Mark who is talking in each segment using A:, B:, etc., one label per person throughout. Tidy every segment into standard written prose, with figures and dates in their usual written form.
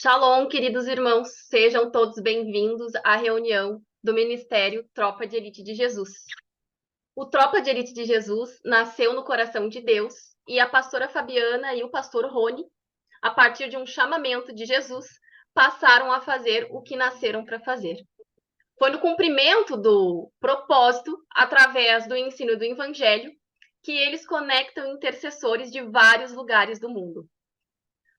A: Shalom, queridos irmãos, sejam todos bem-vindos à reunião do Ministério Tropa de Elite de Jesus. O Tropa de Elite de Jesus nasceu no coração de Deus e a pastora Fabiana e o pastor Rony, a partir de um chamamento de Jesus, passaram a fazer o que nasceram para fazer. Foi no cumprimento do propósito, através do ensino do Evangelho, que eles conectam intercessores de vários lugares do mundo.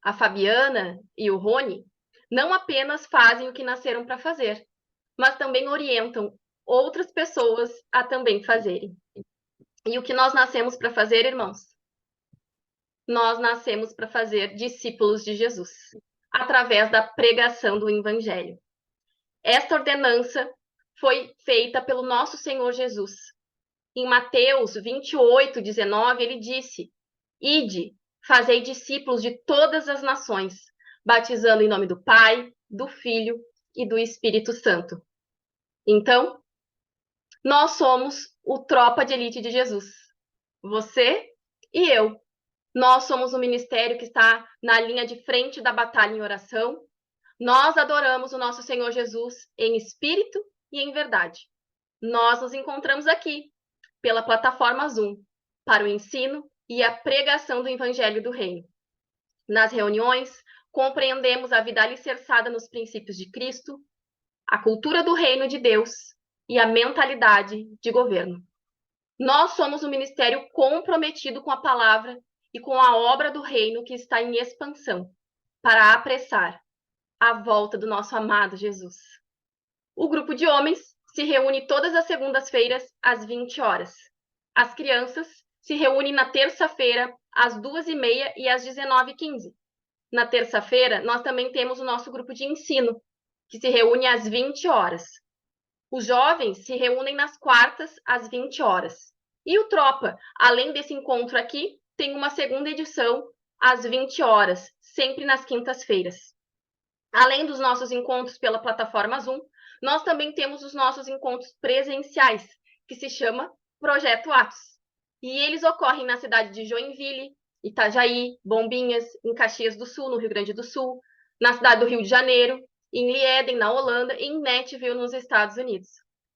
A: A Fabiana e o Rony não apenas fazem o que nasceram para fazer, mas também orientam outras pessoas a também fazerem. E o que nós nascemos para fazer, irmãos? Nós nascemos para fazer discípulos de Jesus, através da pregação do Evangelho. Esta ordenança foi feita pelo nosso Senhor Jesus. Em Mateus 28:19, ele disse: Ide, fazei discípulos de todas as nações, batizando em nome do Pai, do Filho e do Espírito Santo. Então, nós somos o Tropa de Elite de Jesus. Você e eu. Nós somos o ministério que está na linha de frente da batalha em oração. Nós adoramos o nosso Senhor Jesus em espírito e em verdade. Nós nos encontramos aqui, pela plataforma Zoom, para o ensino e a pregação do Evangelho do Reino. Nas reuniões, compreendemos a vida alicerçada nos princípios de Cristo, a cultura do reino de Deus e a mentalidade de governo. Nós somos um ministério comprometido com a palavra e com a obra do reino que está em expansão, para apressar a volta do nosso amado Jesus. O grupo de homens se reúne todas as segundas-feiras às 20 horas. As crianças se reúnem na terça-feira às 2h30 e às 19h15. Na terça-feira, nós também temos o nosso grupo de ensino, que se reúne às 20 horas. Os jovens se reúnem nas quartas, às 20 horas. E o Tropa, além desse encontro aqui, tem uma segunda edição, às 20 horas, sempre nas quintas-feiras. Além dos nossos encontros pela plataforma Zoom, nós também temos os nossos encontros presenciais, que se chama Projeto Atos. E eles ocorrem na cidade de Joinville, Itajaí, Bombinhas, em Caxias do Sul, no Rio Grande do Sul, na cidade do Rio de Janeiro, em Lieden, na Holanda, e em Nashville, nos Estados Unidos.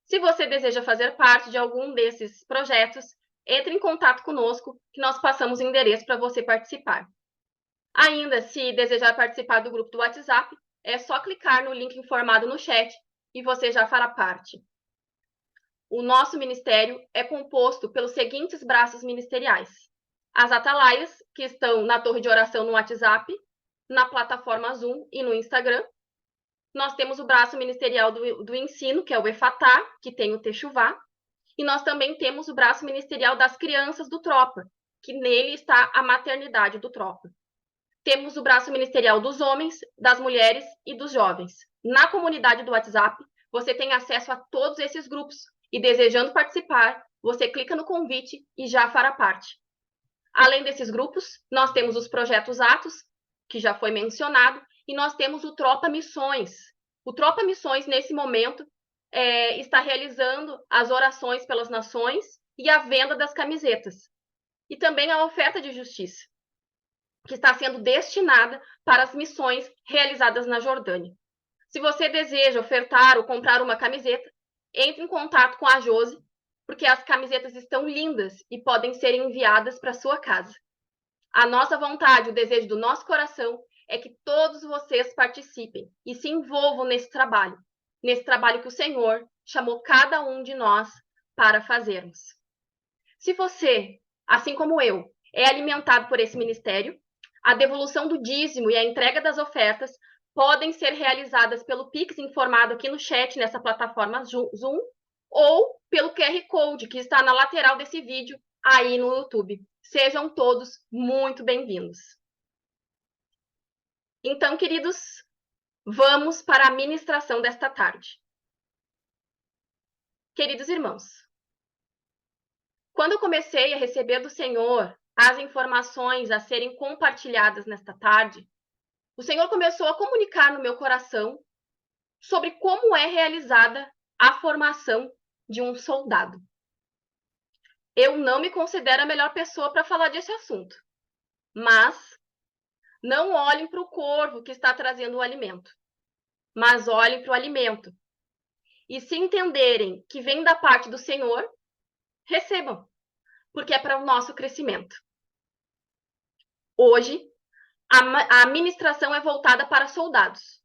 A: Se você deseja fazer parte de algum desses projetos, entre em contato conosco, que nós passamos o endereço para você participar. Ainda, se desejar participar do grupo do WhatsApp, é só clicar no link informado no chat e você já fará parte. O nosso ministério é composto pelos seguintes braços ministeriais: as atalaias, que estão na torre de oração no WhatsApp, na plataforma Zoom e no Instagram. Nós temos o braço ministerial do ensino, que é o Efatá, que tem o Techuvá. E nós também temos o braço ministerial das crianças do Tropa, que nele está a maternidade do Tropa. Temos o braço ministerial dos homens, das mulheres e dos jovens. Na comunidade do WhatsApp, você tem acesso a todos esses grupos. E desejando participar, você clica no convite e já fará parte. Além desses grupos, nós temos os projetos Atos, que já foi mencionado, e nós temos o Tropa Missões. O Tropa Missões, nesse momento, está realizando as orações pelas nações e a venda das camisetas. E também a oferta de justiça, que está sendo destinada para as missões realizadas na Jordânia. Se você deseja ofertar ou comprar uma camiseta, entre em contato com a Josi, porque as camisetas estão lindas e podem ser enviadas para sua casa. A nossa vontade, o desejo do nosso coração é que todos vocês participem e se envolvam nesse trabalho que o Senhor chamou cada um de nós para fazermos. Se você, assim como eu, é alimentado por esse ministério, a devolução do dízimo e a entrega das ofertas podem ser realizadas pelo Pix informado aqui no chat, nessa plataforma Zoom, ou pelo QR Code que está na lateral desse vídeo aí no YouTube. Sejam todos muito bem-vindos. Então, queridos, vamos para a ministração desta tarde. Queridos irmãos, quando eu comecei a receber do Senhor as informações a serem compartilhadas nesta tarde, o Senhor começou a comunicar no meu coração sobre como é realizada a formação de um soldado. Eu não me considero a melhor pessoa para falar desse assunto, mas Não olhem para o corvo que está trazendo o alimento, mas olhem para o alimento. E se entenderem que vem da parte do Senhor, recebam, porque é para o nosso crescimento. Hoje, a ministração é voltada para soldados,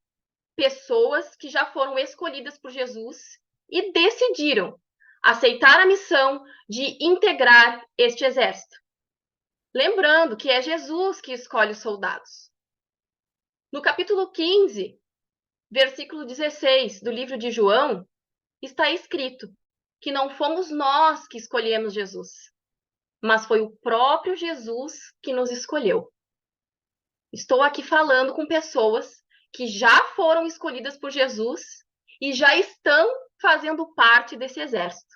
A: pessoas que já foram escolhidas por Jesus e decidiram aceitar a missão de integrar este exército. Lembrando que é Jesus que escolhe os soldados. No capítulo 15, versículo 16 do livro de João, está escrito que não fomos nós que escolhemos Jesus, mas foi o próprio Jesus que nos escolheu. Estou aqui falando com pessoas que já foram escolhidas por Jesus e já estão fazendo parte desse exército.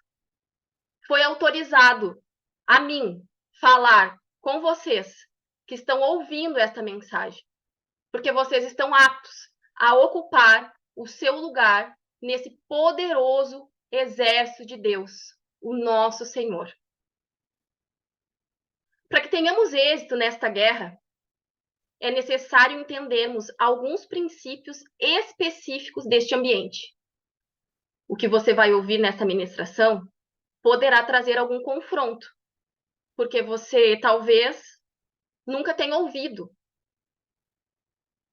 A: Foi autorizado a mim falar com vocês que estão ouvindo esta mensagem, porque vocês estão aptos a ocupar o seu lugar nesse poderoso exército de Deus, o nosso Senhor. Para que tenhamos êxito nesta guerra, é necessário entendermos alguns princípios específicos deste ambiente. O que você vai ouvir nessa ministração poderá trazer algum confronto, porque você talvez nunca tenha ouvido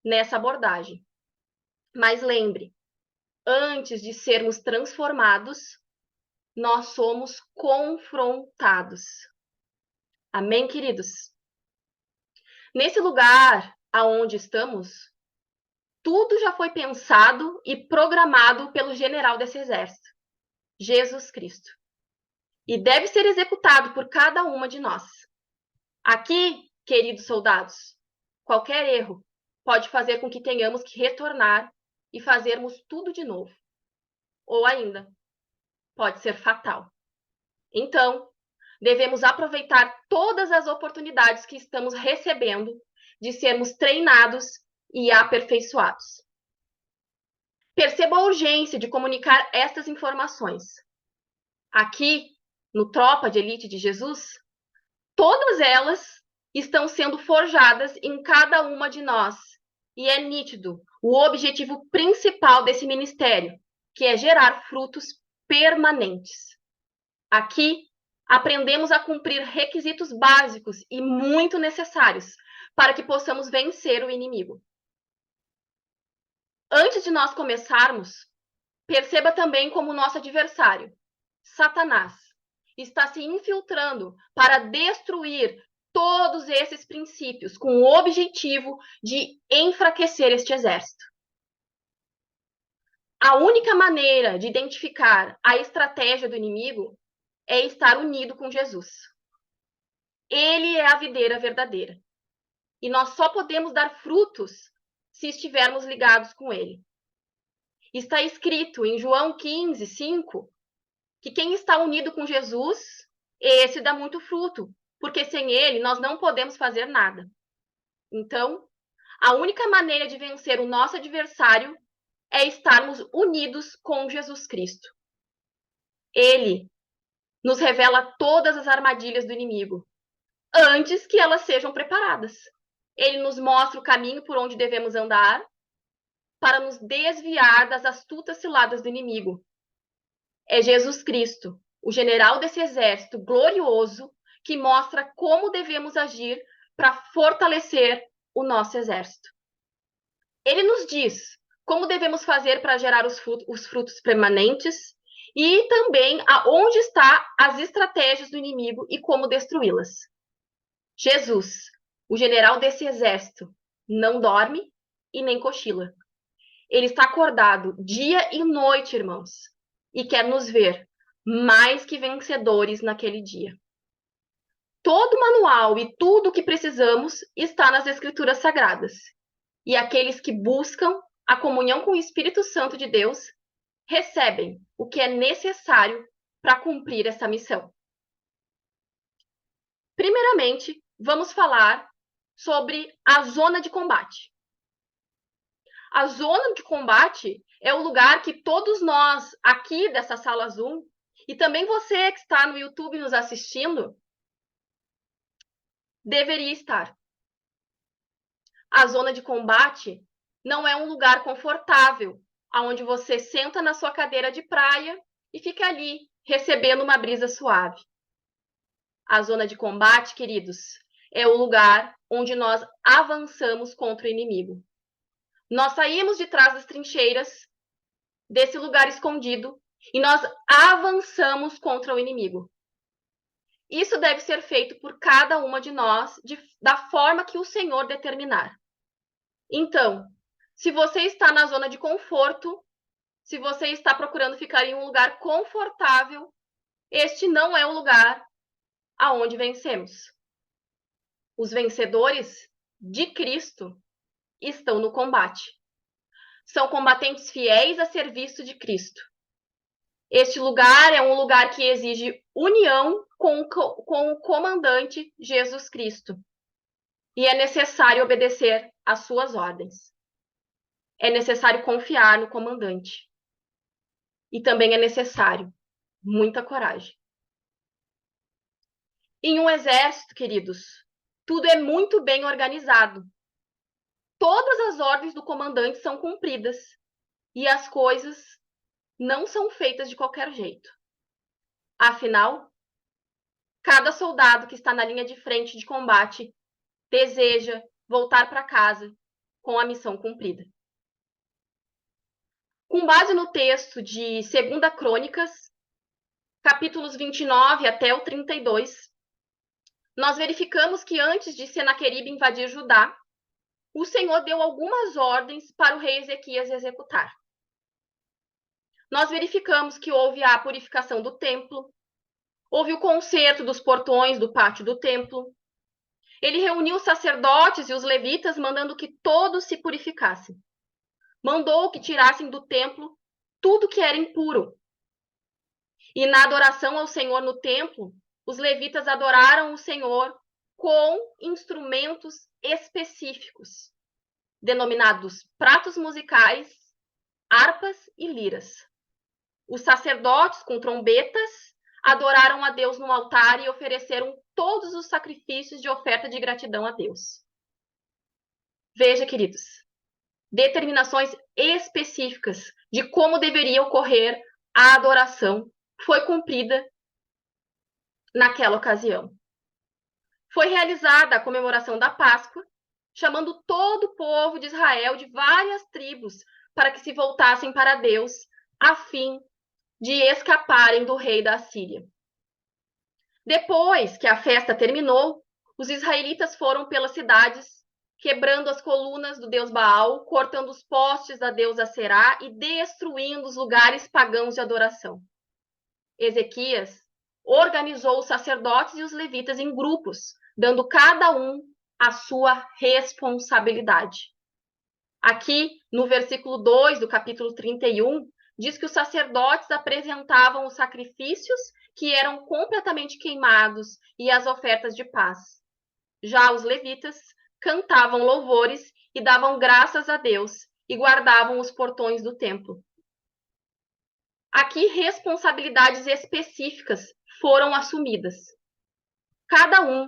A: nessa abordagem. Mas lembre, antes de sermos transformados, nós somos confrontados. Amém, queridos? Nesse lugar aonde estamos, tudo já foi pensado e programado pelo general desse exército, Jesus Cristo. E deve ser executado por cada uma de nós. Aqui, queridos soldados, qualquer erro pode fazer com que tenhamos que retornar e fazermos tudo de novo. Ou ainda, pode ser fatal. Então, devemos aproveitar todas as oportunidades que estamos recebendo de sermos treinados e aperfeiçoados. Perceba a urgência de comunicar estas informações. Aqui, no Tropa de Elite de Jesus, todas elas estão sendo forjadas em cada uma de nós. E é nítido o objetivo principal desse ministério, que é gerar frutos permanentes. Aqui, aprendemos a cumprir requisitos básicos e muito necessários para que possamos vencer o inimigo. Antes de nós começarmos, perceba também como nosso adversário, Satanás, está se infiltrando para destruir todos esses princípios com o objetivo de enfraquecer este exército. A única maneira de identificar a estratégia do inimigo é estar unido com Jesus. Ele é a videira verdadeira. E nós só podemos dar frutos se estivermos ligados com ele. Está escrito em João 15, 5, que quem está unido com Jesus, esse dá muito fruto, porque sem ele nós não podemos fazer nada. Então, a única maneira de vencer o nosso adversário é estarmos unidos com Jesus Cristo. Ele nos revela todas as armadilhas do inimigo, antes que elas sejam preparadas. Ele nos mostra o caminho por onde devemos andar, para nos desviar das astutas ciladas do inimigo. É Jesus Cristo, o general desse exército glorioso, que mostra como devemos agir para fortalecer o nosso exército. Ele nos diz como devemos fazer para gerar os frutos permanentes e também aonde estão as estratégias do inimigo e como destruí-las. Jesus, o general desse exército, não dorme e nem cochila. Ele está acordado dia e noite, irmãos, e quer nos ver mais que vencedores naquele dia. Todo o manual e tudo o que precisamos está nas Escrituras Sagradas. E aqueles que buscam a comunhão com o Espírito Santo de Deus recebem o que é necessário para cumprir essa missão. Primeiramente, vamos falar sobre a zona de combate. A zona de combate é o lugar que todos nós aqui dessa sala Zoom e também você que está no YouTube nos assistindo deveria estar. A zona de combate não é um lugar confortável, onde você senta na sua cadeira de praia e fica ali, recebendo uma brisa suave. A zona de combate, queridos, é o lugar onde nós avançamos contra o inimigo. Nós saímos de trás das trincheiras, desse lugar escondido, e nós avançamos contra o inimigo. Isso deve ser feito por cada uma de nós da forma que o Senhor determinar. Então, se você está na zona de conforto, se você está procurando ficar em um lugar confortável, este não é o lugar aonde vencemos. Os vencedores de Cristo estão no combate. São combatentes fiéis a serviço de Cristo. Este lugar é um lugar que exige união com o comandante Jesus Cristo. E é necessário obedecer às suas ordens. É necessário confiar no comandante. E também é necessário muita coragem. Em um exército, queridos, tudo é muito bem organizado. Todas as ordens do comandante são cumpridas. E as coisas não são feitas de qualquer jeito. Afinal, cada soldado que está na linha de frente de combate deseja voltar para casa com a missão cumprida. Com base no texto de 2 Crônicas, capítulos 29 até o 32, nós verificamos que antes de Senaqueribe invadir Judá, o Senhor deu algumas ordens para o rei Ezequias executar. Nós verificamos que houve a purificação do templo, houve o conserto dos portões do pátio do templo. Ele reuniu os sacerdotes e os levitas, mandando que todos se purificassem. Mandou que tirassem do templo tudo que era impuro. E na adoração ao Senhor no templo, os levitas adoraram o Senhor com instrumentos específicos, denominados pratos musicais, harpas e liras. Os sacerdotes, com trombetas, adoraram a Deus no altar e ofereceram todos os sacrifícios de oferta de gratidão a Deus. Veja, queridos, determinações específicas de como deveria ocorrer a adoração foi cumprida naquela ocasião. Foi realizada a comemoração da Páscoa, chamando todo o povo de Israel de várias tribos para que se voltassem para Deus, a fim de escaparem do rei da Assíria. Depois que a festa terminou, os israelitas foram pelas cidades, quebrando as colunas do deus Baal, cortando os postes da deusa Será e destruindo os lugares pagãos de adoração. Ezequias organizou os sacerdotes e os levitas em grupos, dando cada um a sua responsabilidade. Aqui, no versículo 2 do capítulo 31, diz que os sacerdotes apresentavam os sacrifícios que eram completamente queimados e as ofertas de paz. Já os levitas cantavam louvores e davam graças a Deus e guardavam os portões do templo. Aqui, responsabilidades específicas foram assumidas. Cada um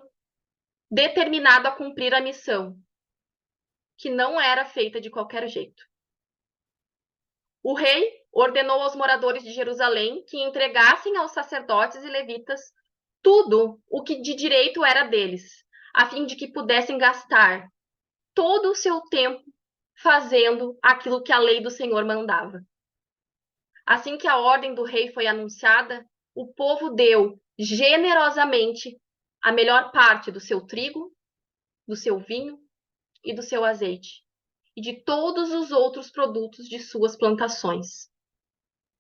A: determinado a cumprir a missão, que não era feita de qualquer jeito. O rei ordenou aos moradores de Jerusalém que entregassem aos sacerdotes e levitas tudo o que de direito era deles, a fim de que pudessem gastar todo o seu tempo fazendo aquilo que a lei do Senhor mandava. Assim que a ordem do rei foi anunciada, o povo deu generosamente a melhor parte do seu trigo, do seu vinho e do seu azeite, e de todos os outros produtos de suas plantações.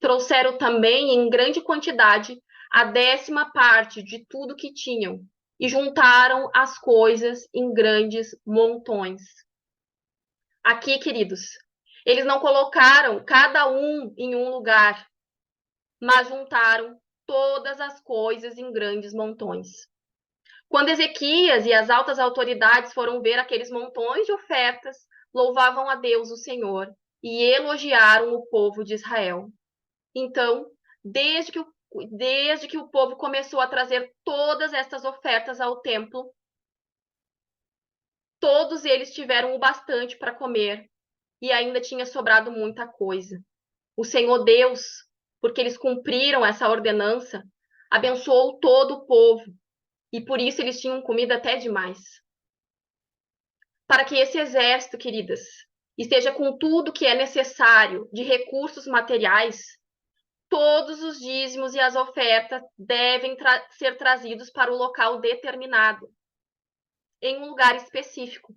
A: Trouxeram também em grande quantidade a 10ª parte de tudo que tinham, e juntaram as coisas em grandes montões. Aqui, queridos, eles não colocaram cada um em um lugar, mas juntaram todas as coisas em grandes montões. Quando Ezequias e as altas autoridades foram ver aqueles montões de ofertas, louvavam a Deus, o Senhor, e elogiaram o povo de Israel. Então, desde que o povo começou a trazer todas estas ofertas ao templo, Todos eles tiveram o bastante para comer e ainda tinha sobrado muita coisa. O Senhor Deus, porque eles cumpriram essa ordenança, abençoou todo o povo e por isso eles tinham comida até demais. Para que esse exército, queridas, esteja com tudo que é necessário de recursos materiais, todos os dízimos e as ofertas devem ser trazidos para o local determinado, em um lugar específico.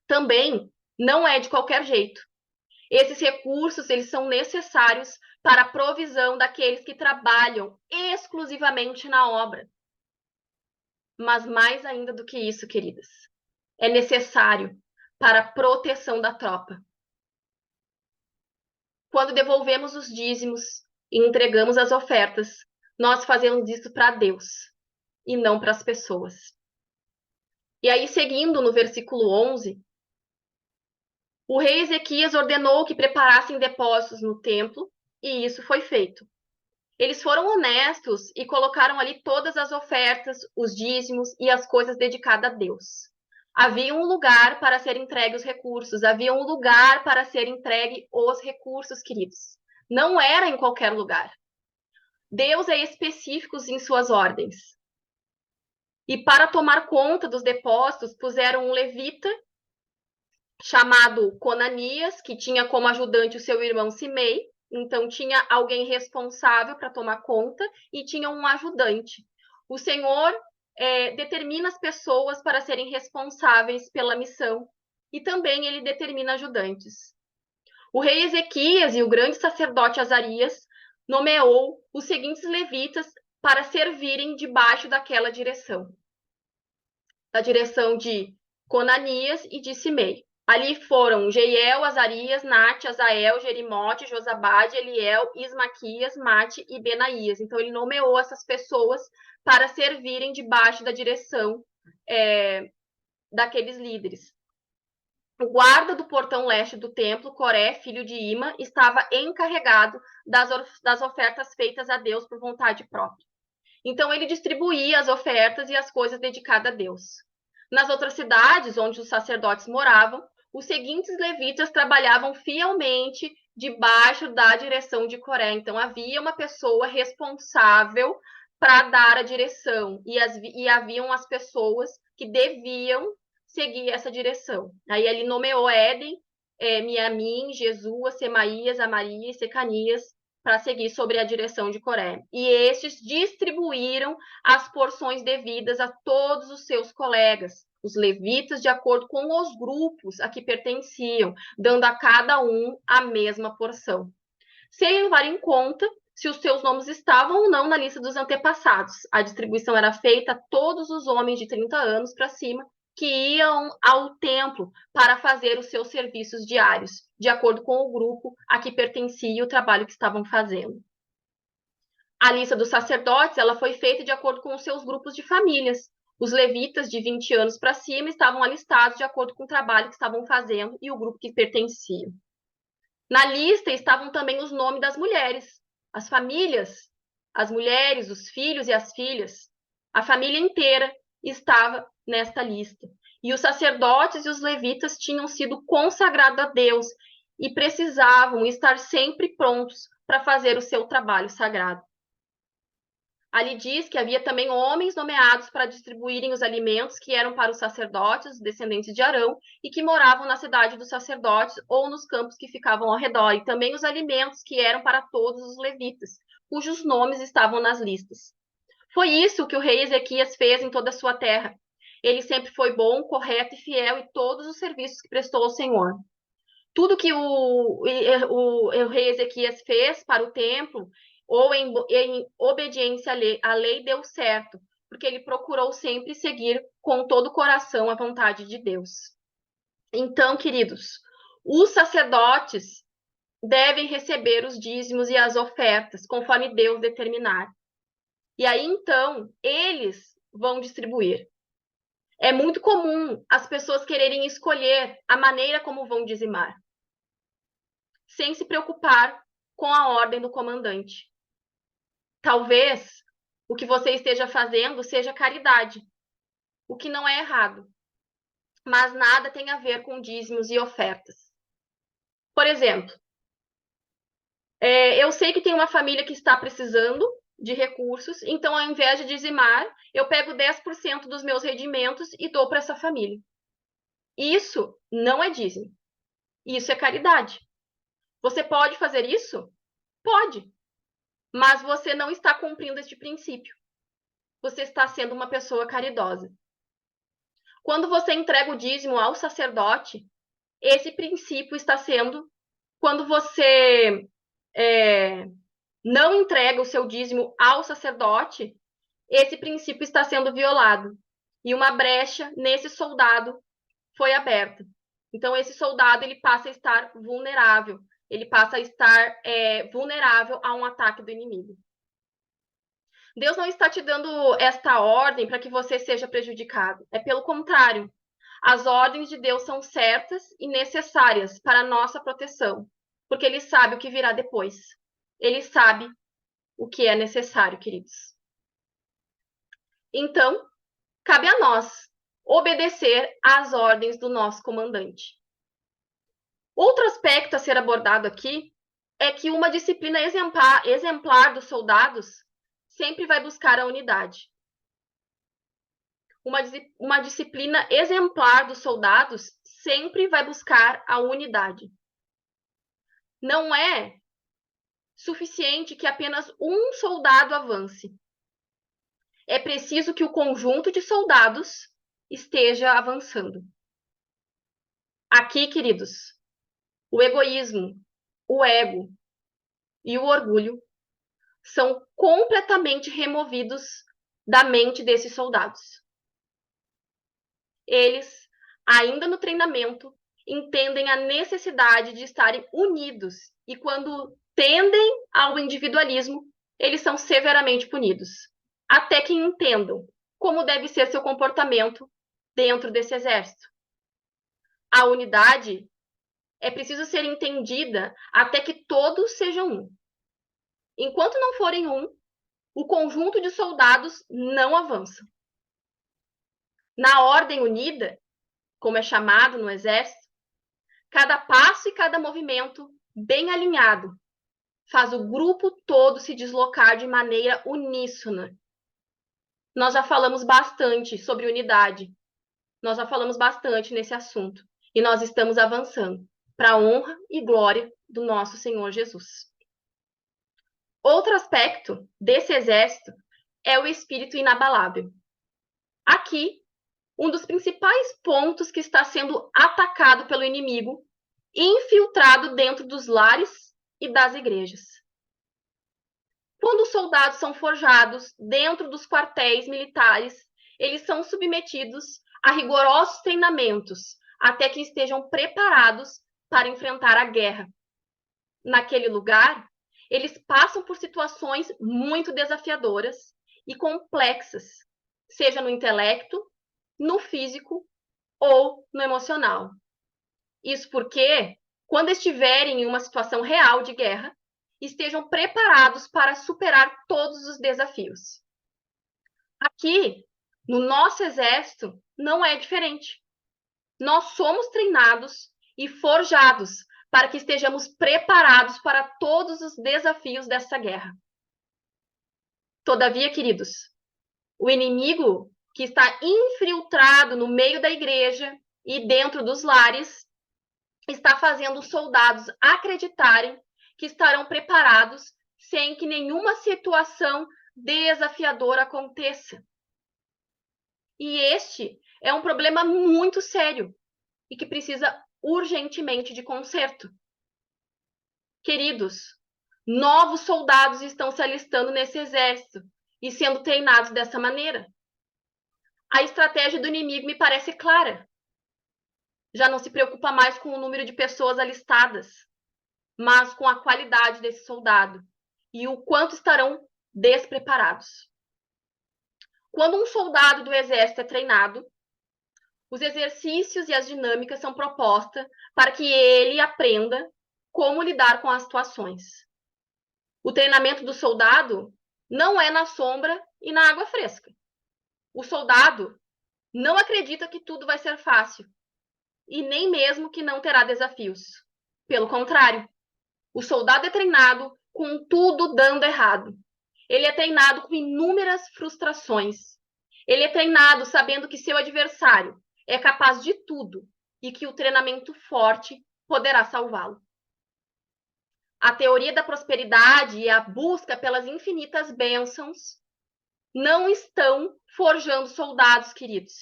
A: Também não é de qualquer jeito. Esses recursos, eles são necessários para a provisão daqueles que trabalham exclusivamente na obra. Mas mais ainda do que isso, queridas, é necessário para a proteção da tropa. Quando devolvemos os dízimos e entregamos as ofertas, nós fazemos isso para Deus e não para as pessoas. E aí, seguindo no versículo 11, o rei Ezequias ordenou que preparassem depósitos no templo, e isso foi feito. Eles foram honestos e colocaram ali todas as ofertas, os dízimos e as coisas dedicadas a Deus. Havia um lugar para ser entregue os recursos, havia um lugar para ser entregue os recursos, queridos. Não era em qualquer lugar. Deus é específico em suas ordens. E para tomar conta dos depósitos, puseram um levita chamado Conanias, que tinha como ajudante o seu irmão Simei. Então, tinha alguém responsável para tomar conta e tinha um ajudante. O Senhor determina as pessoas para serem responsáveis pela missão e também ele determina ajudantes. O rei Ezequias e o grande sacerdote Azarias nomeou os seguintes levitas para servirem debaixo daquela direção. Da direção de Conanias e de Simei. Ali foram Jeiel, Azarias, Nate, Azael, Jerimote, Josabade, Eliel, Ismaquias, Mate e Benaías. Então, ele nomeou essas pessoas para servirem debaixo da direção daqueles líderes. O guarda do portão leste do templo, Coré, filho de Ima, estava encarregado das ofertas feitas a Deus por vontade própria. Então, ele distribuía as ofertas e as coisas dedicadas a Deus. Nas outras cidades onde os sacerdotes moravam, os seguintes levitas trabalhavam fielmente debaixo da direção de Coré. Então, havia uma pessoa responsável para dar a direção e haviam as pessoas que deviam seguir essa direção. Aí ele nomeou Éden, Miamim, Jesua, Semaías, Amarias, Secanias para seguir sobre a direção de Coré. E estes distribuíram as porções devidas a todos os seus colegas, os levitas, de acordo com os grupos a que pertenciam, dando a cada um a mesma porção, sem levar em conta se os seus nomes estavam ou não na lista dos antepassados. A distribuição era feita a todos os homens de 30 anos para cima que iam ao templo para fazer os seus serviços diários, de acordo com o grupo a que pertencia e o trabalho que estavam fazendo. A lista dos sacerdotes ela foi feita de acordo com os seus grupos de famílias. Os levitas de 20 anos para cima estavam alistados de acordo com o trabalho que estavam fazendo e o grupo que pertenciam. Na lista estavam também os nomes das mulheres, as famílias, as mulheres, os filhos e as filhas. A família inteira estava nesta lista. E os sacerdotes e os levitas tinham sido consagrados a Deus e precisavam estar sempre prontos para fazer o seu trabalho sagrado. Ali diz que havia também homens nomeados para distribuírem os alimentos que eram para os sacerdotes, os descendentes de Arão, e que moravam na cidade dos sacerdotes ou nos campos que ficavam ao redor, e também os alimentos que eram para todos os levitas, cujos nomes estavam nas listas. Foi isso que o rei Ezequias fez em toda a sua terra. Ele sempre foi bom, correto e fiel em todos os serviços que prestou ao Senhor. Tudo que o rei Ezequias fez para o templo, ou em obediência à lei, deu certo, porque ele procurou sempre seguir com todo o coração a vontade de Deus. Então, queridos, os sacerdotes devem receber os dízimos e as ofertas, conforme Deus determinar. E aí, então, eles vão distribuir. É muito comum as pessoas quererem escolher a maneira como vão dizimar, sem se preocupar com a ordem do comandante. Talvez o que você esteja fazendo seja caridade, o que não é errado. mas nada tem a ver com dízimos e ofertas. Por exemplo, eu sei que tem uma família que está precisando de recursos, então ao invés de dizimar, eu pego 10% dos meus rendimentos e dou para essa família. Isso não é dízimo. Isso é caridade. Você pode fazer isso? Pode. Mas você não está cumprindo este princípio. Você está sendo uma pessoa caridosa. Quando você entrega o dízimo ao sacerdote, esse princípio está sendo. Quando você não entrega o seu dízimo ao sacerdote, esse princípio está sendo violado. E uma brecha nesse soldado foi aberta. Então, esse soldado ele passa a estar vulnerável. Ele passa a estar vulnerável a um ataque do inimigo. Deus não está te dando esta ordem para que você seja prejudicado. É pelo contrário. As ordens de Deus são certas e necessárias para a nossa proteção, porque Ele sabe o que virá depois. Ele sabe o que é necessário, queridos. Então, cabe a nós obedecer às ordens do nosso comandante. Outro aspecto a ser abordado aqui é que uma disciplina exemplar dos soldados sempre vai buscar a unidade. Uma disciplina exemplar dos soldados sempre vai buscar a unidade. Não é suficiente que apenas um soldado avance. É preciso que o conjunto de soldados esteja avançando. Aqui, queridos, o egoísmo, o ego e o orgulho são completamente removidos da mente desses soldados. Eles, ainda no treinamento, entendem a necessidade de estarem unidos e, quando tendem ao individualismo, eles são severamente punidos, até que entendam como deve ser seu comportamento dentro desse exército. A unidade é preciso ser entendida até que todos sejam um. Enquanto não forem um, o conjunto de soldados não avança. Na ordem unida, como é chamado no exército, cada passo e cada movimento bem alinhado faz o grupo todo se deslocar de maneira uníssona. Nós já falamos bastante sobre unidade. Nós já falamos bastante nesse assunto. E nós estamos avançando para a honra e glória do nosso Senhor Jesus. Outro aspecto desse exército é o espírito inabalável. Aqui, um dos principais pontos que está sendo atacado pelo inimigo, infiltrado dentro dos lares e das igrejas. Quando os soldados são forjados dentro dos quartéis militares, eles são submetidos a rigorosos treinamentos até que estejam preparados para enfrentar a guerra. Naquele lugar, eles passam por situações muito desafiadoras e complexas, seja no intelecto, no físico ou no emocional. Isso porque, quando estiverem em uma situação real de guerra, estejam preparados para superar todos os desafios. Aqui, no nosso exército, não é diferente. Nós somos treinados e forjados para que estejamos preparados para todos os desafios dessa guerra. Todavia, queridos, o inimigo que está infiltrado no meio da igreja e dentro dos lares está fazendo os soldados acreditarem que estarão preparados sem que nenhuma situação desafiadora aconteça. E este é um problema muito sério e que precisa urgentemente de conserto. Queridos, novos soldados estão se alistando nesse exército e sendo treinados dessa maneira. A estratégia do inimigo me parece clara. Já não se preocupa mais com o número de pessoas alistadas, mas com a qualidade desse soldado e o quanto estarão despreparados. Quando um soldado do exército é treinado, os exercícios e as dinâmicas são propostas para que ele aprenda como lidar com as situações. O treinamento do soldado não é na sombra e na água fresca. O soldado Não acredita que tudo vai ser fácil e nem mesmo que não terá desafios. Pelo contrário, o soldado é treinado com tudo dando errado. Ele é treinado com inúmeras frustrações. Ele é treinado sabendo que seu adversário é capaz de tudo e que o treinamento forte poderá salvá-lo. A teoria da prosperidade e a busca pelas infinitas bênçãos não estão forjando soldados, queridos.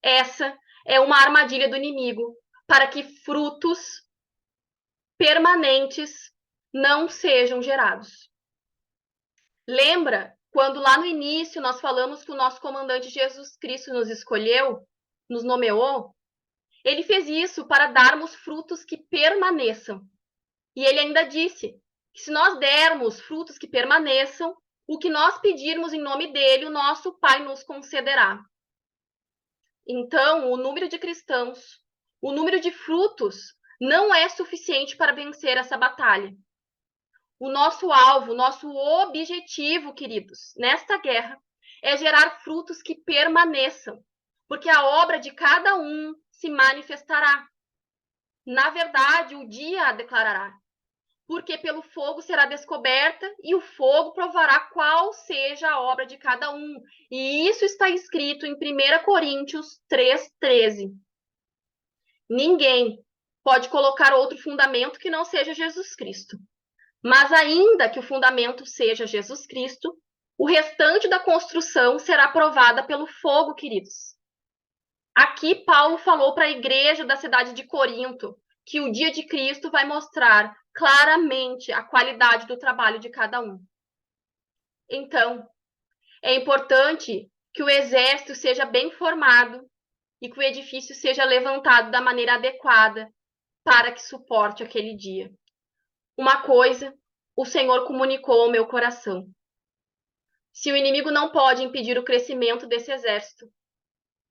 A: Essa é uma armadilha do inimigo para que frutos permanentes não sejam gerados. Lembra quando lá no início nós falamos que o nosso comandante Jesus Cristo nos escolheu, nos nomeou? Ele fez isso para darmos frutos que permaneçam. E ele ainda disse que se nós dermos frutos que permaneçam, o que nós pedirmos em nome dele, o nosso Pai nos concederá. Então, o número de cristãos, o número de frutos, não é suficiente para vencer essa batalha. O nosso alvo, o nosso objetivo, queridos, nesta guerra, é gerar frutos que permaneçam, porque a obra de cada um se manifestará. Na verdade, o dia a declarará, porque pelo fogo será descoberta e o fogo provará qual seja a obra de cada um. E isso está escrito em 1 Coríntios 3:13. Ninguém pode colocar outro fundamento que não seja Jesus Cristo. Mas ainda que o fundamento seja Jesus Cristo, o restante da construção será provada pelo fogo, queridos. Aqui Paulo falou para a igreja da cidade de Corinto que o dia de Cristo vai mostrar claramente a qualidade do trabalho de cada um. Então, é importante que o exército seja bem formado e que o edifício seja levantado da maneira adequada para que suporte aquele dia. Uma coisa o Senhor comunicou ao meu coração. Se o inimigo não pode impedir o crescimento desse exército,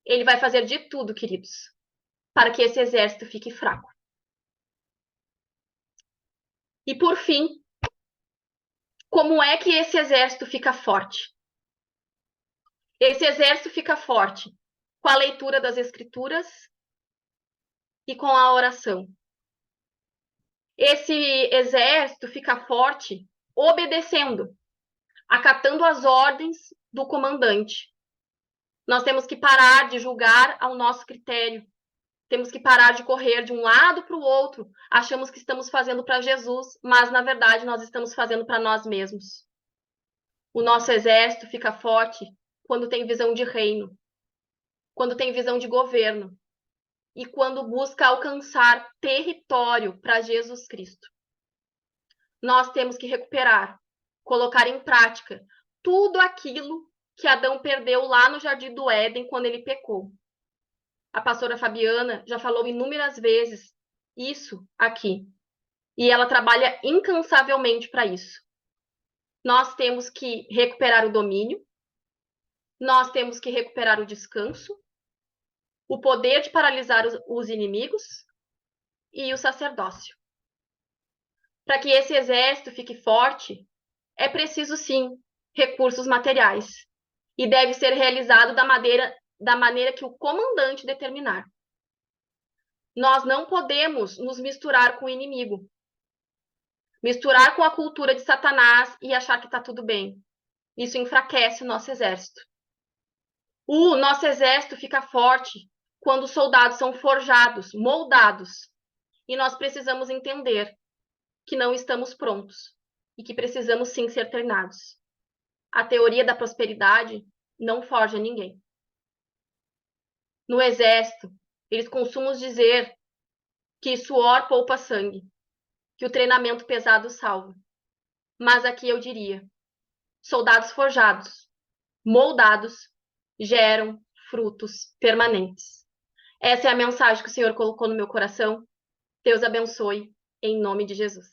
A: ele vai fazer de tudo, queridos, para que esse exército fique fraco. E por fim, como é que esse exército fica forte? Esse exército fica forte com a leitura das Escrituras e com a oração. Esse exército fica forte obedecendo, acatando as ordens do comandante. Nós temos que parar de julgar ao nosso critério. Temos que parar de correr de um lado para o outro. Achamos que estamos fazendo para Jesus, mas na verdade nós estamos fazendo para nós mesmos. O nosso exército fica forte quando tem visão de reino, quando tem visão de governo e quando busca alcançar território para Jesus Cristo. Nós temos que recuperar, colocar em prática tudo aquilo que Adão perdeu lá no Jardim do Éden quando ele pecou. A pastora Fabiana já falou inúmeras vezes isso aqui. E ela trabalha incansavelmente para isso. Nós temos que recuperar o domínio, nós temos que recuperar o descanso, o poder de paralisar os inimigos e o sacerdócio. Para que esse exército fique forte, é preciso sim recursos materiais. E deve ser realizado da maneira que o comandante determinar. Nós não podemos nos misturar com o inimigo. Misturar com a cultura de Satanás e achar que está tudo bem. Isso enfraquece o nosso exército. O nosso exército fica forte quando os soldados são forjados, moldados. E nós precisamos entender que não estamos prontos e que precisamos sim ser treinados. A teoria da prosperidade não forja ninguém. No exército, eles costumam dizer que suor poupa sangue, que o treinamento pesado salva. Mas aqui eu diria, soldados forjados, moldados, geram frutos permanentes. Essa é a mensagem que o Senhor colocou no meu coração. Deus abençoe, em nome de Jesus.